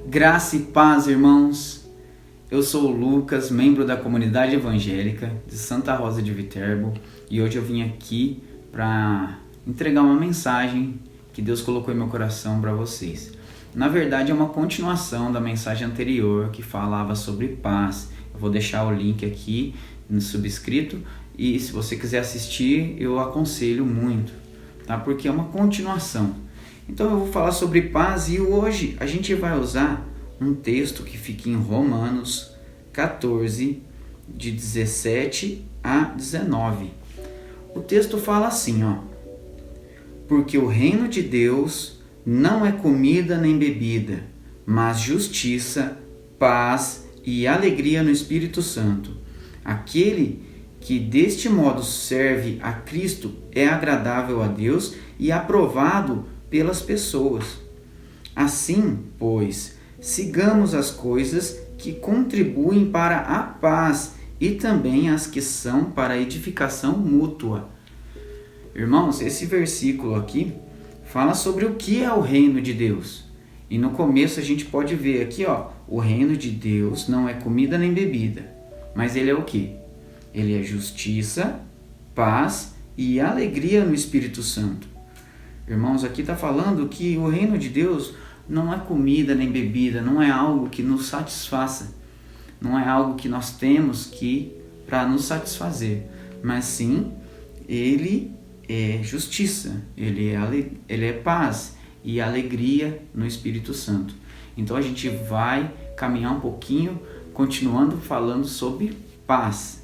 Graça e paz, irmãos. Eu sou o Lucas, membro da comunidade evangélica de Santa Rosa de Viterbo, e hoje eu vim aqui para entregar uma mensagem que Deus colocou em meu coração para vocês. Na verdade, é uma continuação da mensagem anterior que falava sobre paz. Eu vou deixar o link aqui no subscrito e se você quiser assistir, eu aconselho muito, tá? Porque é uma continuação. Então eu vou falar sobre paz e hoje a gente vai usar um texto que fica em Romanos 14, de 17 a 19. O texto fala assim, porque o reino de Deus não é comida nem bebida, mas justiça, paz e alegria no Espírito Santo. Aquele que deste modo serve a Cristo é agradável a Deus e aprovado pelas pessoas. Assim, pois, sigamos as coisas que contribuem para a paz e também as que são para a edificação mútua. Irmãos, esse versículo aqui fala sobre o que é o reino de Deus. E no começo a gente pode ver aqui, o reino de Deus não é comida nem bebida, mas ele é o quê? Ele é justiça, paz e alegria no Espírito Santo. Irmãos, aqui está falando que o reino de Deus não é comida nem bebida, não é algo que nos satisfaça, não é algo que nós temos que para nos satisfazer, mas sim, ele é justiça, ele é paz e alegria no Espírito Santo. Então a gente vai caminhar um pouquinho, continuando falando sobre paz.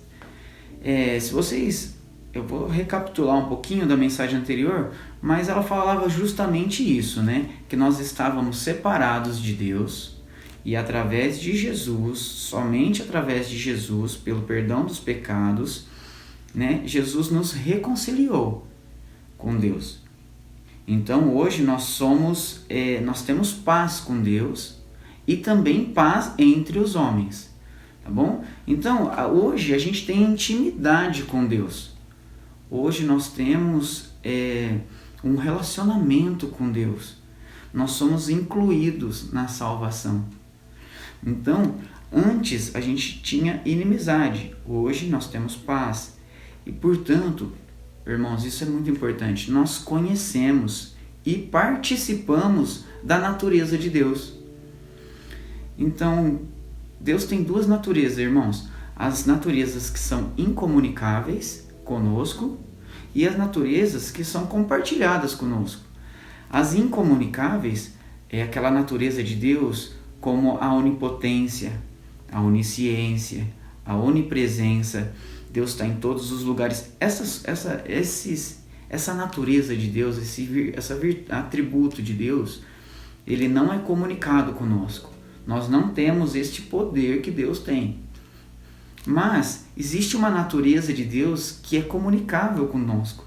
Eu vou recapitular um pouquinho da mensagem anterior, mas ela falava justamente isso, né? Que nós estávamos separados de Deus e através de Jesus, somente através de Jesus, pelo perdão dos pecados, né? Jesus nos reconciliou com Deus. Então hoje nós temos paz com Deus e também paz entre os homens, tá bom? Então hoje a gente tem intimidade com Deus. Hoje nós temos um relacionamento com Deus. Nós somos incluídos na salvação. Então, antes a gente tinha inimizade. Hoje nós temos paz. E, portanto, irmãos, isso é muito importante. Nós conhecemos e participamos da natureza de Deus. Então, Deus tem duas naturezas, irmãos. As naturezas que são incomunicáveis conosco e as naturezas que são compartilhadas conosco. As incomunicáveis é aquela natureza de Deus como a onipotência, a onisciência, a onipresença. Deus está em todos os lugares. Essa natureza de Deus, esse atributo de Deus, ele não é comunicado conosco. Nós não temos este poder que Deus tem. Mas existe uma natureza de Deus que é comunicável conosco.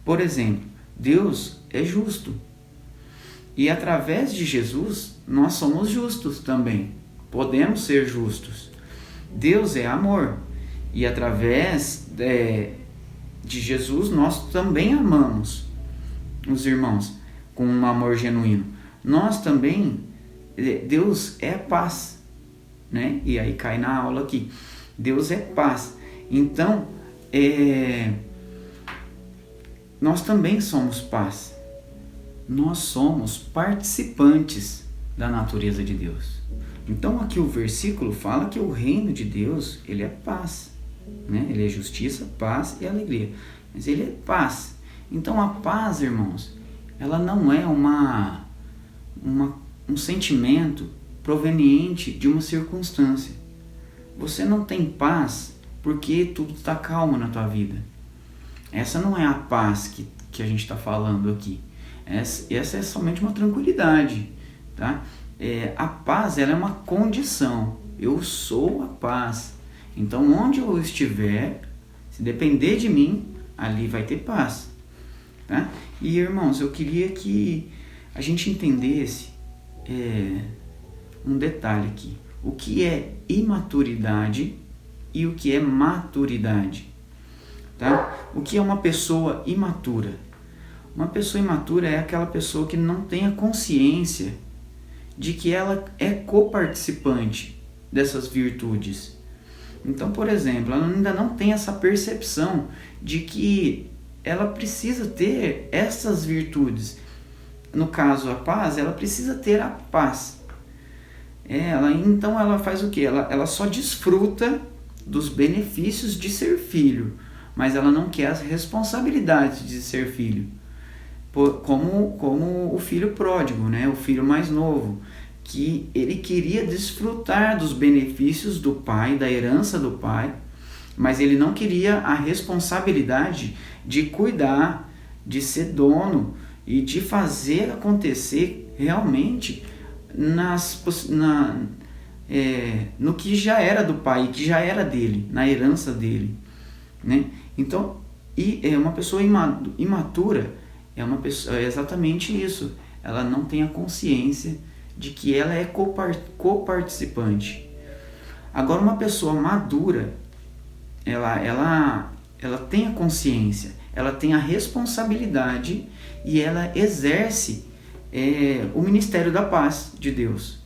Por exemplo, Deus é justo. E através de Jesus, nós somos justos também. Podemos ser justos. Deus é amor. E através de Jesus, nós também amamos os irmãos com um amor genuíno. Nós também, Deus é paz, né? E aí cai na aula aqui. Deus é paz. Então, nós também somos paz. Nós somos participantes da natureza de Deus. Então, aqui o versículo fala que o reino de Deus, ele é paz, né? Ele é justiça, paz e alegria. Mas ele é paz. Então, a paz, irmãos, ela não é um sentimento proveniente de uma circunstância. Você não tem paz porque tudo está calmo na tua vida. Essa não é a paz que a gente está falando aqui. Essa é somente uma tranquilidade, tá? A paz, ela é uma condição. Eu sou a paz. Então, onde eu estiver, se depender de mim, ali vai ter paz, tá? E, irmãos, eu queria que a gente entendesse um detalhe aqui. O que é imaturidade e o que é maturidade? tá? O que é uma pessoa imatura? Uma pessoa imatura é aquela pessoa que não tem a consciência de que ela é coparticipante dessas virtudes. Então, por exemplo, ela ainda não tem essa percepção de que ela precisa ter essas virtudes. No caso, a paz, ela precisa ter a paz. Então ela faz o quê? Ela só desfruta dos benefícios de ser filho, mas ela não quer as responsabilidades de ser filho. Como o filho pródigo, né? O filho mais novo, que ele queria desfrutar dos benefícios do pai, da herança do pai, mas ele não queria a responsabilidade de cuidar, de ser dono e de fazer acontecer realmente no que já era do pai, que já era dele, na herança dele, né? Então, uma pessoa imatura é exatamente isso. Ela não tem a consciência de que ela é coparticipante. Agora, uma pessoa madura, ela tem a consciência, ela tem a responsabilidade e ela exerce o ministério da paz de Deus.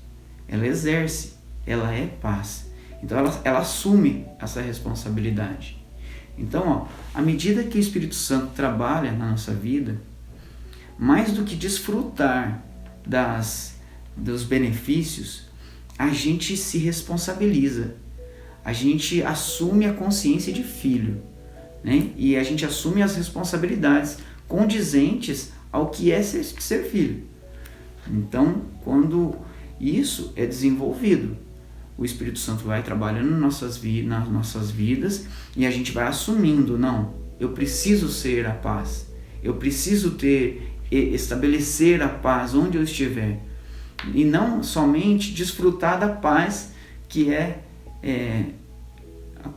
Ela exerce, ela é paz. Então ela assume essa responsabilidade. Então, à medida que o Espírito Santo trabalha na nossa vida, mais do que desfrutar dos benefícios, a gente se responsabiliza. A gente assume a consciência de filho, né? E a gente assume as responsabilidades condizentes ao que é ser filho. Então, quando isso é desenvolvido, o Espírito Santo vai trabalhando nas nossas vidas e a gente vai assumindo, não, eu preciso ser a paz, eu preciso estabelecer a paz onde eu estiver, e não somente desfrutar da paz que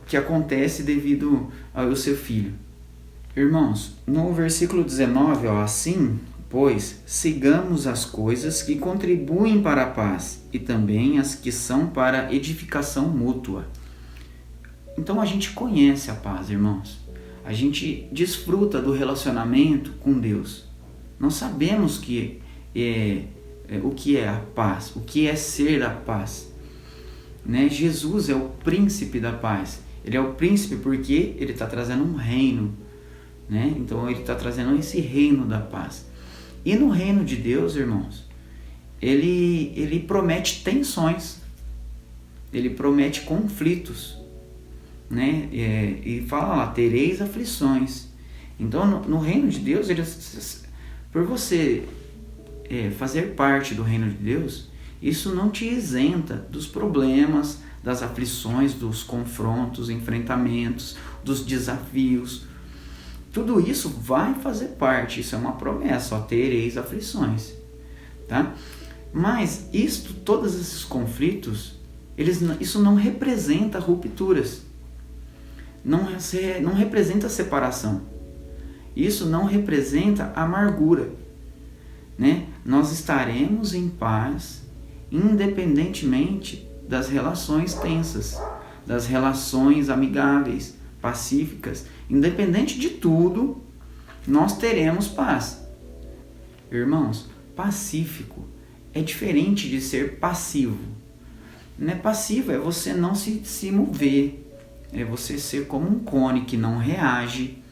que acontece devido ao seu filho. Irmãos, no versículo 19, assim, pois, sigamos as coisas que contribuem para a paz e também as que são para edificação mútua. Então a gente conhece a paz, irmãos. A gente desfruta do relacionamento com Deus. Nós sabemos o que é a paz, o que é ser a paz. Né? Jesus é o príncipe da paz. Ele é o príncipe porque ele está trazendo um reino. Né? Então ele está trazendo esse reino da paz. E no reino de Deus, irmãos, ele promete tensões, ele promete conflitos, né? E fala lá, tereis aflições. Então no reino de Deus, por você fazer parte do reino de Deus, isso não te isenta dos problemas, das aflições, dos confrontos, enfrentamentos, dos desafios. Tudo isso vai fazer parte, isso é uma promessa, tereis aflições, tá? Mas todos esses conflitos, isso não representa rupturas, não representa separação, isso não representa amargura, né? Nós estaremos em paz, independentemente das relações tensas, das relações amigáveis, pacíficas. Independente de tudo, nós teremos paz. Irmãos, pacífico é diferente de ser passivo. Né? Passivo é você não se mover, é você ser como um cone que não reage,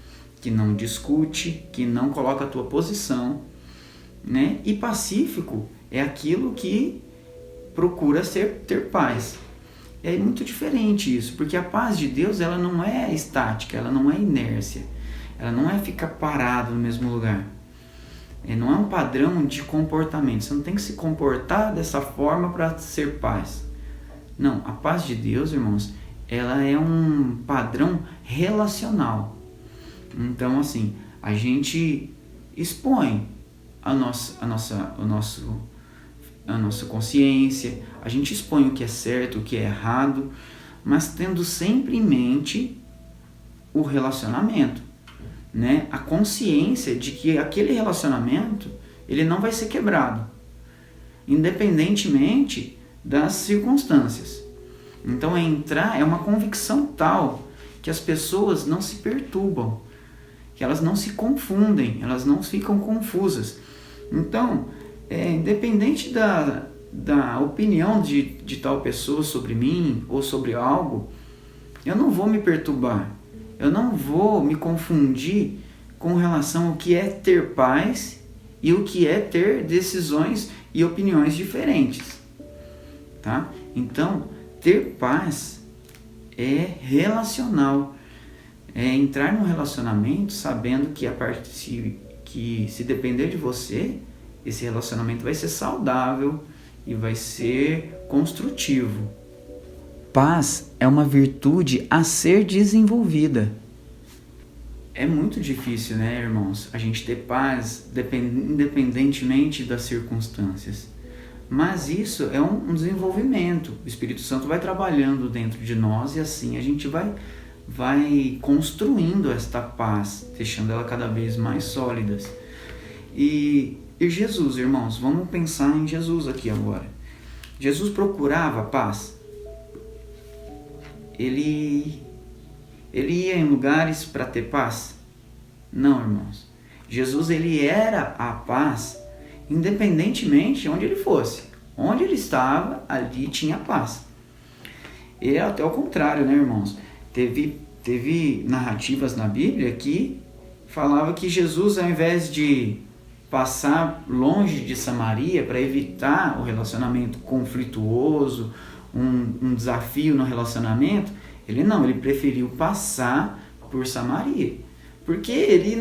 que não discute, que não coloca a tua posição. Né? E pacífico é aquilo que procura ter paz. É muito diferente isso, porque a paz de Deus, ela não é estática, ela não é inércia, ela não é ficar parado no mesmo lugar. Não é um padrão de comportamento, você não tem que se comportar dessa forma para ser paz. Não, a paz de Deus, irmãos, ela é um padrão relacional. Então, assim, a gente expõe a nossa consciência, a gente expõe o que é certo, o que é errado, mas tendo sempre em mente o relacionamento, né? A consciência de que aquele relacionamento ele não vai ser quebrado, independentemente das circunstâncias. Então é uma convicção tal que as pessoas não se perturbam, que elas não se confundem, elas não ficam confusas. Então, independente da opinião de tal pessoa sobre mim ou sobre algo, eu não vou me perturbar, eu não vou me confundir com relação ao que é ter paz e o que é ter decisões e opiniões diferentes, tá? Então, ter paz é relacional, é entrar no relacionamento sabendo que se depender de você, esse relacionamento vai ser saudável e vai ser construtivo. Paz é uma virtude a ser desenvolvida. É muito difícil, né, irmãos, a gente ter paz independentemente das circunstâncias. Mas isso é um desenvolvimento. O Espírito Santo vai trabalhando dentro de nós e assim a gente vai construindo esta paz, deixando ela cada vez mais sólida. E Jesus, irmãos, vamos pensar em Jesus aqui agora. Jesus procurava paz. Ele ia em lugares para ter paz? Não, irmãos. Jesus, ele era a paz independentemente de onde ele fosse. Onde ele estava, ali tinha paz. Ele era até o contrário, né, irmãos? Teve narrativas na Bíblia que falava que Jesus, ao invés de passar longe de Samaria para evitar o relacionamento conflituoso, um desafio no relacionamento, ele preferiu passar por Samaria, porque ele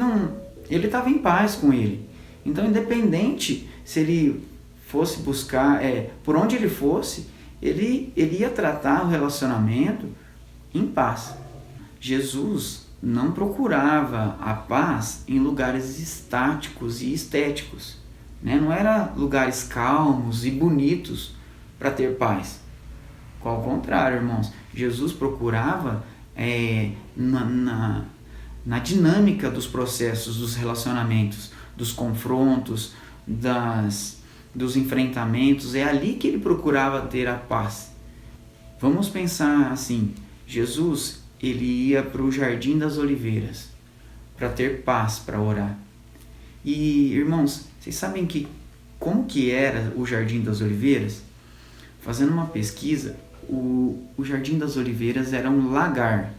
estava em paz com ele. Então, independente se ele fosse buscar, por onde ele fosse, ele ia tratar o relacionamento em paz. Jesus não procurava a paz em lugares estáticos e estéticos, né? Não eram lugares calmos e bonitos para ter paz. Ao contrário, irmãos, Jesus procurava na dinâmica dos processos, dos relacionamentos, dos confrontos, dos enfrentamentos. É ali que ele procurava ter a paz. Vamos pensar assim, Jesus, ele ia para o Jardim das Oliveiras para ter paz, para orar. E, irmãos, vocês sabem como que era o Jardim das Oliveiras? Fazendo uma pesquisa, o Jardim das Oliveiras era um lagar.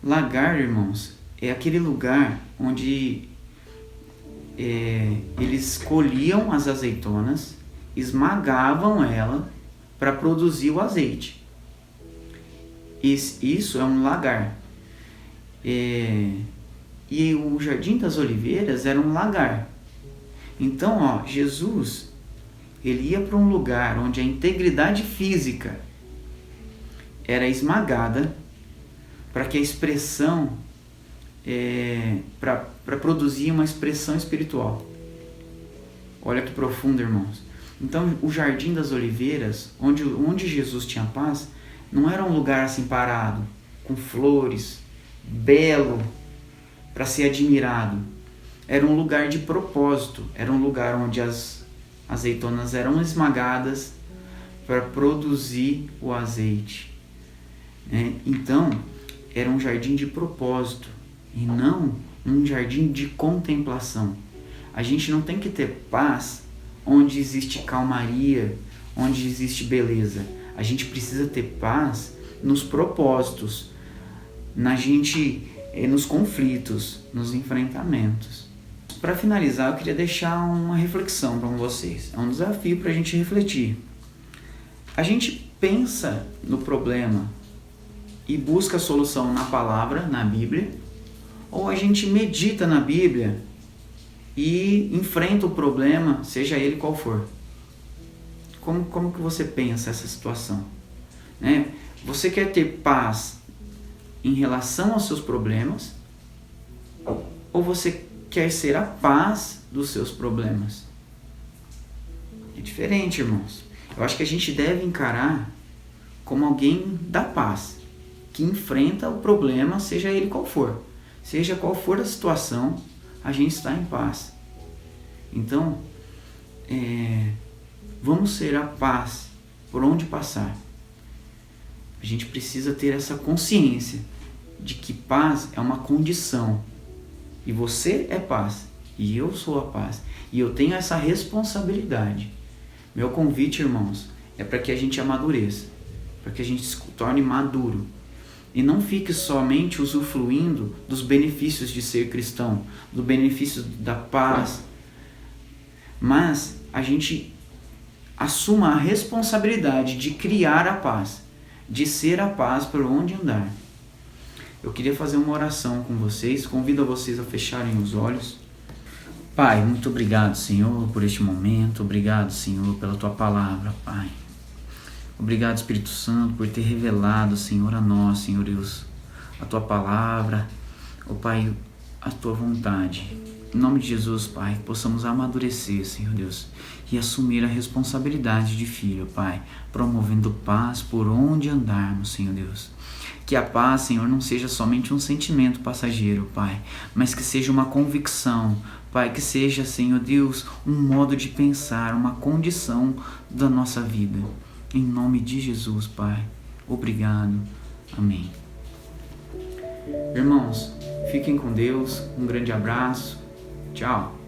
Lagar, irmãos, é aquele lugar onde eles colhiam as azeitonas, esmagavam ela para produzir o azeite. Isso é um lagar. E o Jardim das Oliveiras era um lagar. Então, Jesus, ele ia para um lugar onde a integridade física era esmagada para que a expressão, para produzir uma expressão espiritual. Olha que profundo, irmãos. Então, o Jardim das Oliveiras, onde Jesus tinha paz, não era um lugar assim parado, com flores, belo, para ser admirado. Era um lugar de propósito, era um lugar onde as azeitonas eram esmagadas para produzir o azeite. Então, era um jardim de propósito e não um jardim de contemplação. A gente não tem que ter paz onde existe calmaria, onde existe beleza. A gente precisa ter paz nos propósitos, nos conflitos, nos enfrentamentos. Para finalizar, eu queria deixar uma reflexão para vocês. É um desafio para a gente refletir. A gente pensa no problema e busca a solução na palavra, na Bíblia, ou a gente medita na Bíblia e enfrenta o problema, seja ele qual for. Como que você pensa essa situação? Você quer ter paz em relação aos seus problemas, ou você quer ser a paz dos seus problemas? É diferente, irmãos. Eu acho que a gente deve encarar como alguém da paz, que enfrenta o problema, seja ele qual for. Seja qual for a situação, a gente está em paz. Então, vamos ser a paz por onde passar. A gente precisa ter essa consciência de que paz é uma condição. E você é paz, e eu sou a paz. E eu tenho essa responsabilidade. Meu convite, irmãos, é para que a gente amadureça, para que a gente se torne maduro. E não fique somente usufruindo dos benefícios de ser cristão, dos benefícios da paz, mas a gente assuma a responsabilidade de criar a paz, de ser a paz por onde andar. Eu queria fazer uma oração com vocês, convido a vocês a fecharem os olhos. Pai, muito obrigado, Senhor, por este momento, obrigado, Senhor, pela Tua palavra, Pai. Obrigado, Espírito Santo, por ter revelado, Senhor, a nós, Senhor Deus, a Tua palavra, ó Pai, a Tua vontade. Em nome de Jesus, Pai, que possamos amadurecer, Senhor Deus, e assumir a responsabilidade de filho, Pai, promovendo paz por onde andarmos, Senhor Deus. Que a paz, Senhor, não seja somente um sentimento passageiro, Pai, mas que seja uma convicção, Pai, que seja, Senhor Deus, um modo de pensar, uma condição da nossa vida. Em nome de Jesus, Pai. Obrigado. Amém. Irmãos, fiquem com Deus. Um grande abraço. Tchau.